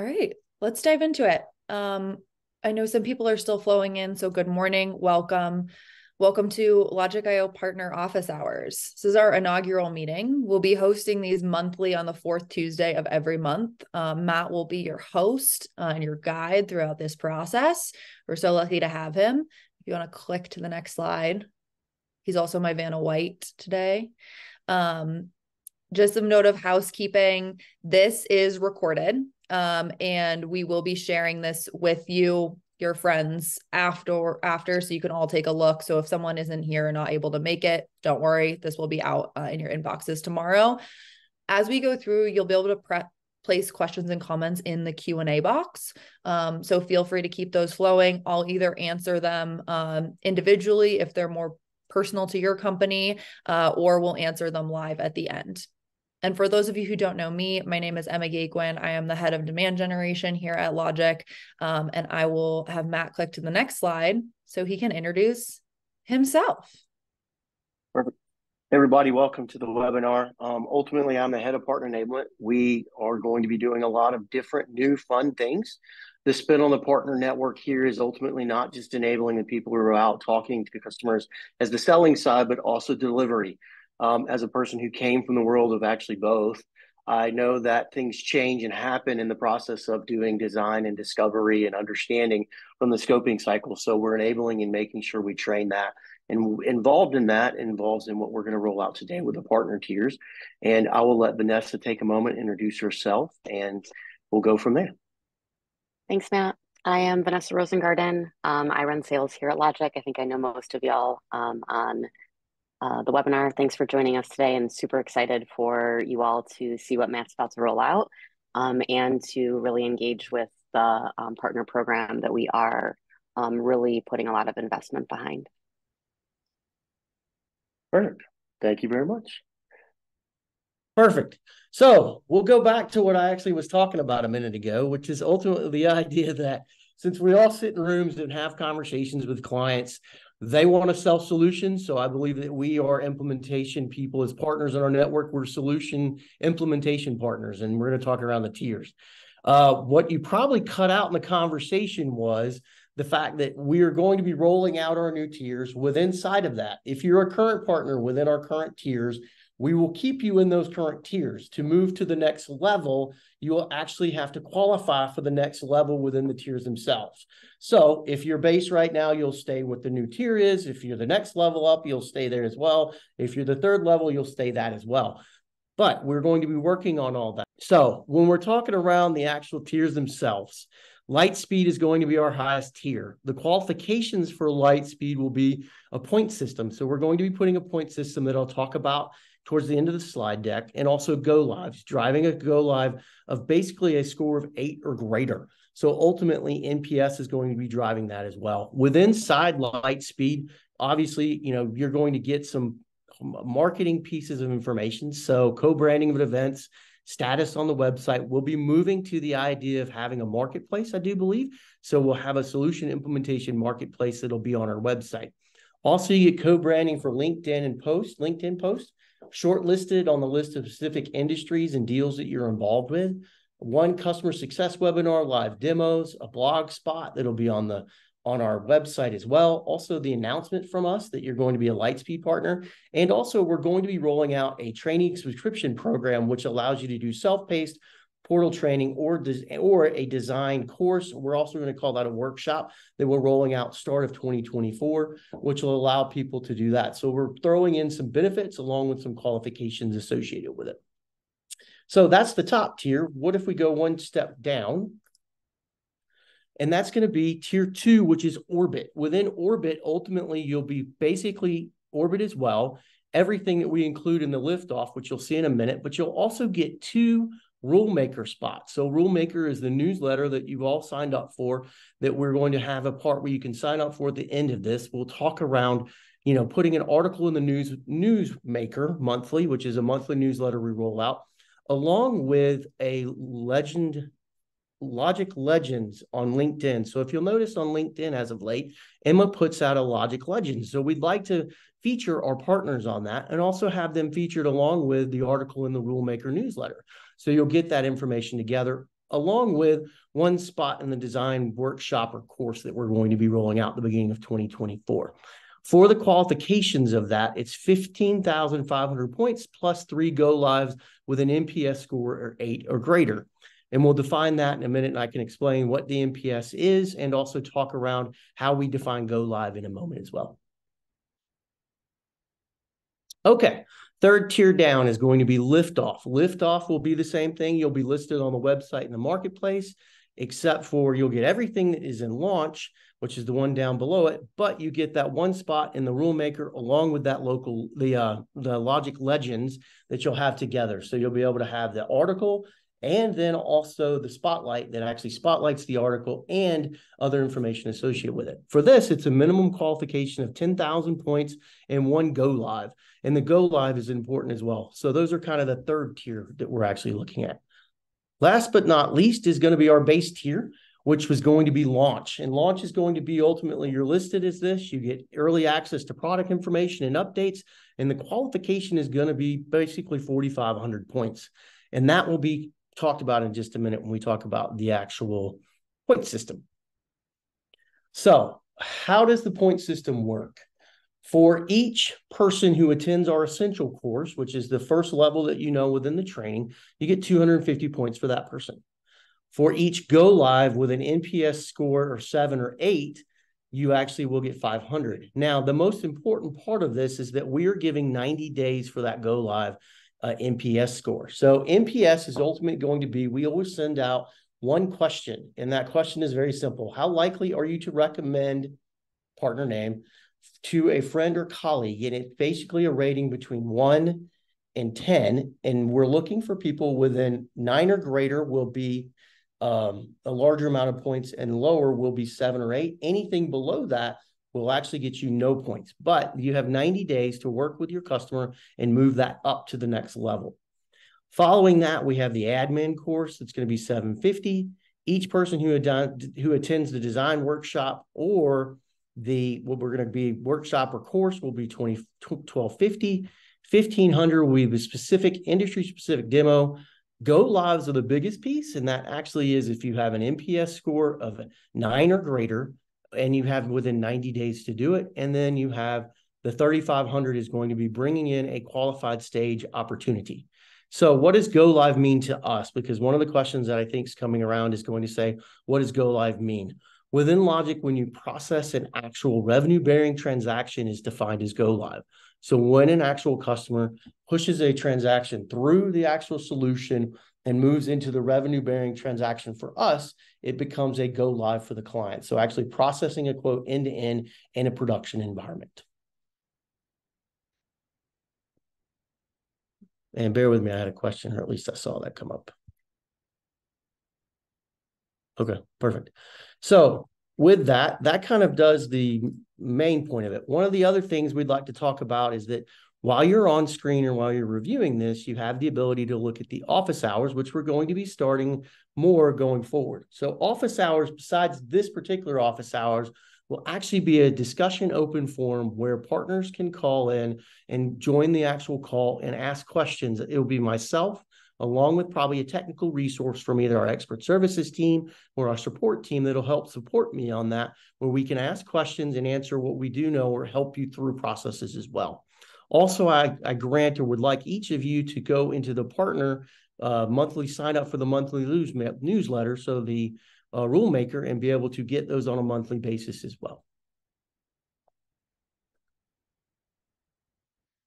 right, let's dive into it. I know some people are still flowing in, so good morning, welcome. Welcome to Logic.io Partner Office Hours. This is our inaugural meeting. We'll be hosting these monthly on the fourth Tuesday of every month. Matt will be your host and your guide throughout this process. We're so lucky to have him. If you want to click to the next slide. He's also my Vanna White today. Just some note of housekeeping. This is recorded, and we will be sharing this with you, your friends after, so you can all take a look. So if someone isn't here and not able to make it, don't worry. This will be out in your inboxes tomorrow. As we go through, you'll be able to place questions and comments in the Q&A box. So feel free to keep those flowing. I'll either answer them individually if they're more personal to your company, or we'll answer them live at the end. And for those of you who don't know me, my name is Emma Gaquin. I am the head of demand generation here at Logic. And I will have Matt click to the next slide so he can introduce himself. Perfect. Everybody, welcome to the webinar. Ultimately, I'm the head of partner enablement. We are going to be doing a lot of different new fun things. The spin on the partner network here is ultimately not just enabling the people who are out talking to customers as the selling side, but also delivery. As a person who came from the world of actually both, I know that things change and happen in the process of doing design and discovery and understanding from the scoping cycle. So we're enabling and making sure we train that. And involved in that involves in what we're going to roll out today with the partner tiers. And I will let Vanessa take a moment, introduce herself, and we'll go from there. Thanks, Matt. I am Vanessa Rosengarten. I run sales here at Logic. I think I know most of y'all on the webinar. Thanks for joining us today, and super excited for you all to see what Matt's about to roll out and to really engage with the partner program that we are really putting a lot of investment behind. Perfect. Thank you very much. Perfect. So we'll go back to what I actually was talking about a minute ago, which is ultimately the idea that since we all sit in rooms and have conversations with clients, they want to sell solutions. So I believe that we are implementation people as partners in our network. We're solution implementation partners, and we're going to talk around the tiers. What you probably cut out in the conversation was the fact that we are going to be rolling out our new tiers. Within inside of that, if you're a current partner within our current tiers, we will keep you in those current tiers. To move to the next level, you will actually have to qualify for the next level within the tiers themselves. So if you're base right now, you'll stay what the new tier is. If you're the next level up, you'll stay there as well. If you're the third level, you'll stay that as well. But we're going to be working on all that. So when we're talking around the actual tiers themselves, Lightspeed is going to be our highest tier. The qualifications for Lightspeed will be a point system. So we're going to be putting a point system that I'll talk about towards the end of the slide deck, and also go lives, driving a go live of basically a score of 8 or greater. So ultimately NPS is going to be driving that as well. Within side Lightspeed, obviously, you're going to get some marketing pieces of information. So co-branding of events, status on the website. We'll be moving to the idea of having a marketplace, I do believe. So we'll have a solution implementation marketplace that'll be on our website. Also, you get co-branding for LinkedIn post, shortlisted on the list of specific industries and deals that you're involved with. One customer success webinar, live demos, a blog spot that'll be on our website as well. Also, the announcement from us that you're going to be a Lightspeed partner. And also, we're going to be rolling out a training subscription program, which allows you to do self-paced portal training or a design course. We're also going to call that a workshop that we're rolling out start of 2024, which will allow people to do that. So we're throwing in some benefits along with some qualifications associated with it. So that's the top tier. What if we go one step down? And that's going to be tier 2, which is Orbit. Within Orbit, ultimately, you'll be basically Orbit as well. Everything that we include in the liftoff, which you'll see in a minute, but you'll also get 2 Rulemaker spots. So Rulemaker is the newsletter that you've all signed up for, that we're going to have a part where you can sign up for at the end of this. We'll talk around, putting an article in the Newsmaker monthly, which is a monthly newsletter we roll out, along with a Logic Legends on LinkedIn. So if you'll notice on LinkedIn as of late, Emma puts out a Logic Legends. So we'd like to feature our partners on that and also have them featured along with the article in the Rulemaker newsletter. So you'll get that information together. along with one spot in the design workshop or course that we're going to be rolling out at the beginning of 2024. For the qualifications of that, it's 15,500 points plus 3 go lives with an NPS score of 8 or greater. And we'll define that in a minute, and I can explain what the NPS is and also talk around how we define go live in a moment as well. Okay, third tier down is going to be liftoff. Liftoff will be the same thing. You'll be listed on the website in the marketplace, except for you'll get everything that is in launch, which is the one down below it, but you get that one spot in the rule maker along with that the logic legends that you'll have together. So you'll be able to have the article and then also the spotlight that actually spotlights the article and other information associated with it. For this, it's a minimum qualification of 10,000 points and 1 go live. And the go live is important as well. So those are kind of the third tier that we're actually looking at. Last but not least is going to be our base tier, which was going to be launch. And launch is going to be ultimately you're listed as this. You get early access to product information and updates. And the qualification is going to be basically 4,500 points. And that will be talked about in just a minute when we talk about the actual point system. So how does the point system work? For each person who attends our essential course, which is the first level that you know within the training, you get 250 points for that person. For each go live with an NPS score of 7 or 8, you actually will get 500. Now, the most important part of this is that we are giving 90 days for that go live NPS score. So NPS is ultimately going to be, we always send out one question, and that question is very simple. How likely are you to recommend partner name to a friend or colleague? And it's basically a rating between 1 and 10, and we're looking for people within 9 or greater will be a larger amount of points, and lower will be 7 or 8. Anything below that will actually get you no points, but you have 90 days to work with your customer and move that up to the next level. Following that, we have the admin course. That's going to be 750. Each person who attends the design workshop or what we're going to be workshop or course will be 1250. 1500 will be the specific industry specific demo. Go lives are the biggest piece, and that actually is if you have an NPS score of 9 or greater, and you have within 90 days to do it. And then you have the 3,500 is going to be bringing in a qualified stage opportunity. So what does go live mean to us? Because one of the questions that I think is coming around is going to say, what does go live mean? Within Logic, when you process an actual revenue bearing transaction is defined as go live. So when an actual customer pushes a transaction through the actual solution and moves into the revenue bearing transaction for us, it becomes a go live for the client. So actually processing a quote end to end in a production environment. And bear with me, I had a question, or at least I saw that come up. Okay, perfect. So with that, that kind of does the main point of it. One of the other things we'd like to talk about is that while you're on screen or while you're reviewing this, you have the ability to look at the office hours, which we're going to be starting more going forward. So office hours, besides this particular office hours, will actually be a discussion open forum where partners can call in and join the actual call and ask questions. It will be myself, along with probably a technical resource from either our expert services team or our support team that'll help support me on that, where we can ask questions and answer what we do know or help you through processes as well. Also, I grant or would like each of you to go into the partner monthly sign up for the monthly newsletter, so the rule maker, and be able to get those on a monthly basis as well.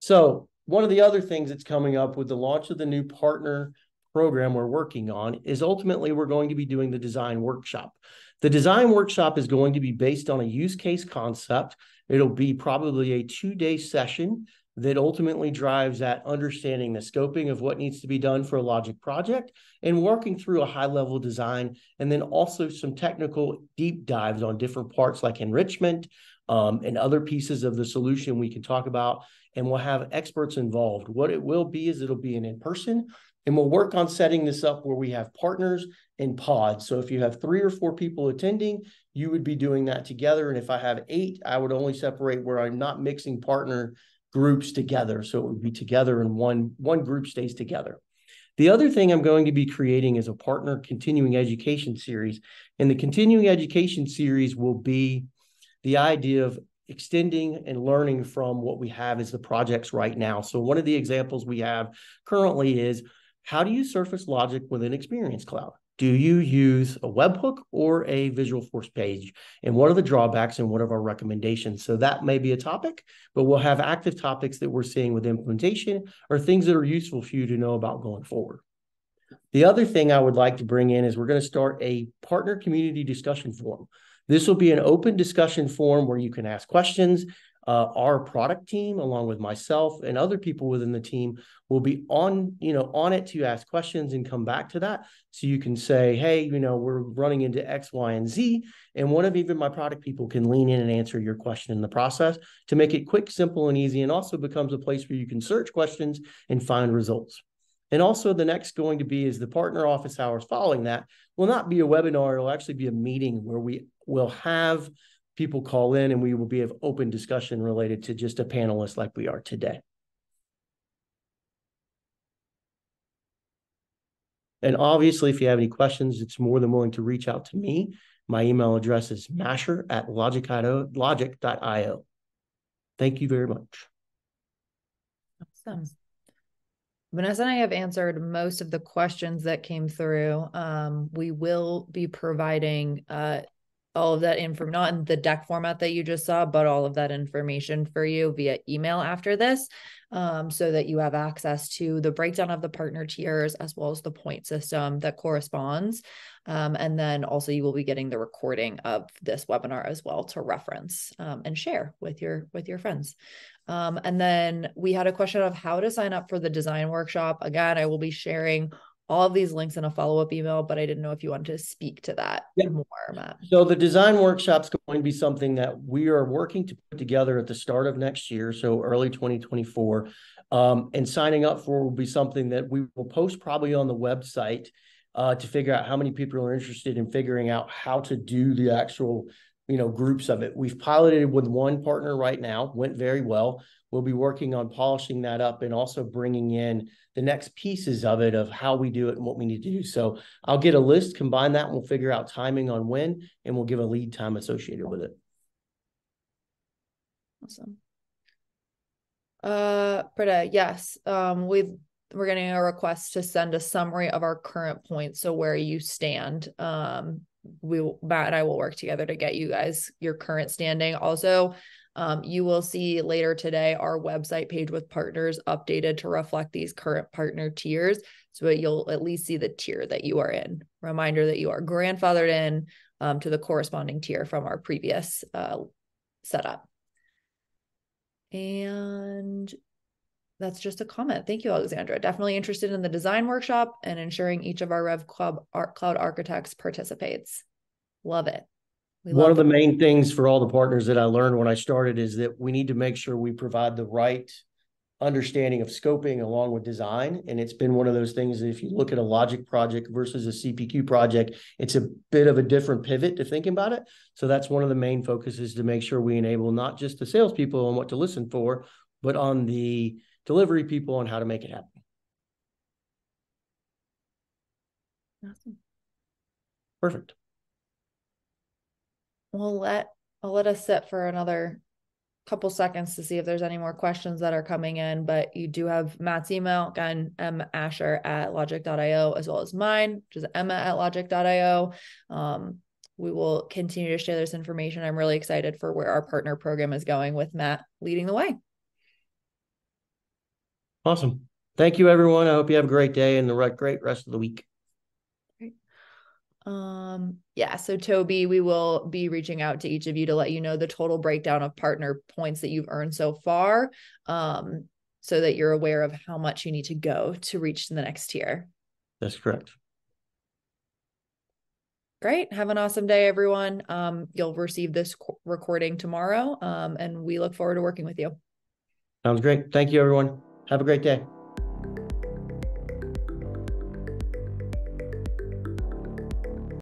So one of the other things that's coming up with the launch of the new partner program we're working on is ultimately we're going to be doing the design workshop. The design workshop is going to be based on a use case concept. It'll be probably a 2-day session that ultimately drives that understanding the scoping of what needs to be done for a Logic project and working through a high-level design, and then also some technical deep dives on different parts like enrichment and other pieces of the solution we can talk about, and we'll have experts involved. What it will be is it'll be an in-person, and we'll work on setting this up where we have partners in pods. So if you have 3 or 4 people attending, you would be doing that together. And if I have 8, I would only separate where I'm not mixing partner groups together. So it would be together and one group stays together. The other thing I'm going to be creating is a partner continuing education series. And the continuing education series will be the idea of extending and learning from what we have as the projects right now. So one of the examples we have currently is, how do you surface logic within Experience Cloud? Do you use a webhook or a Visual Force page? And what are the drawbacks and what are our recommendations? So that may be a topic, but we'll have active topics that we're seeing with implementation or things that are useful for you to know about going forward. The other thing I would like to bring in is we're going to start a partner community discussion forum. This will be an open discussion forum where you can ask questions. Our product team, along with myself and other people within the team, will be on it to ask questions and come back to that. So you can say, hey, we're running into X, Y, and Z. And one of even my product people can lean in and answer your question in the process to make it quick, simple, and easy, and also becomes a place where you can search questions and find results. And also the next going to be is the partner office hours following that will not be a webinar. It'll actually be a meeting where we will have people call in and we will be of open discussion related to just a panelist like we are today. And obviously, if you have any questions, it's more than willing to reach out to me. My email address is masher@logic.io. Thank you very much. Awesome. Vanessa and I have answered most of the questions that came through. We will be providing all of that info, not in the deck format that you just saw, but all of that information for you via email after this, so that you have access to the breakdown of the partner tiers as well as the point system that corresponds. And then also you will be getting the recording of this webinar as well to reference and share with your friends. And then we had a question of how to sign up for the design workshop. Again, I will be sharing all of these links in a follow-up email, but I didn't know if you wanted to speak to that more, Matt. So the design workshop's going to be something that we are working to put together at the start of next year, so early 2024. And signing up for will be something that we will post probably on the website to figure out how many people are interested in figuring out how to do the actual groups of it. We've piloted with one partner right now, went very well. We'll be working on polishing that up and also bringing in the next pieces of it, of how we do it and what we need to do. So I'll get a list, combine that, and we'll figure out timing on when, and we'll give a lead time associated with it. Awesome. Britta, yes. We're getting a request to send a summary of our current points. So where you stand. Matt and I will work together to get you guys your current standing. Also, you will see later today our website page with partners updated to reflect these current partner tiers. So you'll at least see the tier that you are in. Reminder that you are grandfathered in to the corresponding tier from our previous setup. And that's just a comment. Thank you, Alexandra. Definitely interested in the design workshop and ensuring each of our Rev Cloud architects participates. Love it. One of the main things for all the partners that I learned when I started is that we need to make sure we provide the right understanding of scoping along with design. And it's been one of those things that if you look at a logic project versus a CPQ project, it's a bit of a different pivot to thinking about it. So that's one of the main focuses, to make sure we enable not just the salespeople on what to listen for, but on the delivery people on how to make it happen. Awesome. Perfect. I'll let us sit for another couple seconds to see if there's any more questions that are coming in, but you do have Matt's email, again, masher@logic.io, as well as mine, which is emma@logic.io. We will continue to share this information. I'm really excited for where our partner program is going with Matt leading the way. Awesome. Thank you, everyone. I hope you have a great day and a great rest of the week. Great. Yeah, so Toby, we will be reaching out to each of you to let you know the total breakdown of partner points that you've earned so far, so that you're aware of how much you need to go to reach the next tier. That's correct. Great. Have an awesome day, everyone. You'll receive this recording tomorrow, and we look forward to working with you. Sounds great. Thank you, everyone. Have a great day.